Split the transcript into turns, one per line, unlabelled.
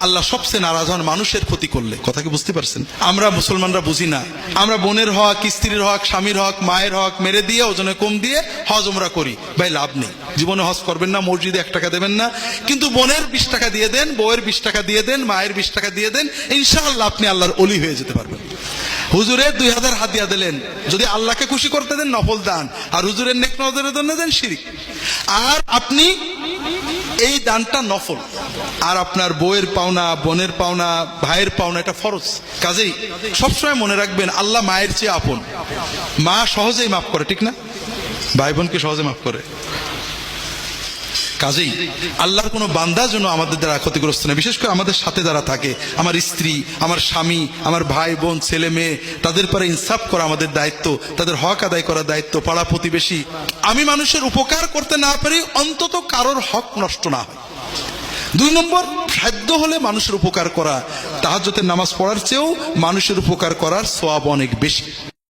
আল্লাহ সবচেয়ে নারাজ হন মানুষের ক্ষতি করলে। কথা কি বুঝতে পারছেন? আমরা মুসলমানরা বুঝি না, আমরা বোনের হক, স্ত্রীর হক, স্বামীর হক, মায়ের হক মেরে দিয়ে ওজনে কম দিয়ে হজ উমরা করি। ভাই লাভ নেই, জীবনে হজ করবেন না, মসজিদে 1 টাকা দেবেন না, কিন্তু বোনের 20 টাকা দিয়ে দেন, বউয়ের 20 টাকা দিয়ে দেন, মায়ের 20 টাকা দিয়ে দেন, ইনশাআল্লাহ আপনি আল্লাহর ওলি হয়ে যেতে পারবেন। হুজুরের 2000 হাদিয়া দিলেন, যদি আল্লাহকে খুশি করতে দেন নফল দান, আর হুজুরের নেক নজরের জন্য দেন শিরক। আর আপনি এই দানটা নফল, আর আপনার বউয়ের পাওনা, বোনের পাওনা, ভাইয়ের পাওনা এটা ফরজ। কাজেই সবসময় মনে রাখবেন আল্লাহ মায়ের চেয়ে আপন। মা সহজেই মাফ করে, ঠিক না? ভাই বোনকে সহজে মাফ করে। কাজেই আল্লাহর কোনো বান্দা যেন আমাদের দ্বারা ক্ষতিগ্রস্ত না, বিশেষ করে আমাদের সাথে যারা থাকে, আমার স্ত্রী, আমার স্বামী, আমার ভাই বোন, ছেলে মেয়ে, তাদের পরে ইনসাফ করা আমাদের দায়িত্ব, তাদের হক আদায় করার দায়িত্ব, পাড়া প্রতিবেশী। আমি মানুষের উপকার করতে না পারি, অন্তত কারোর হক নষ্ট না হয়। 2 নম্বর, সাধ্য হলে মানুষের উপকার করা। তাহাজ্জুদের নামাজ পড়ার চেয়েও মানুষের উপকার করার সওয়াব অনেক বেশি।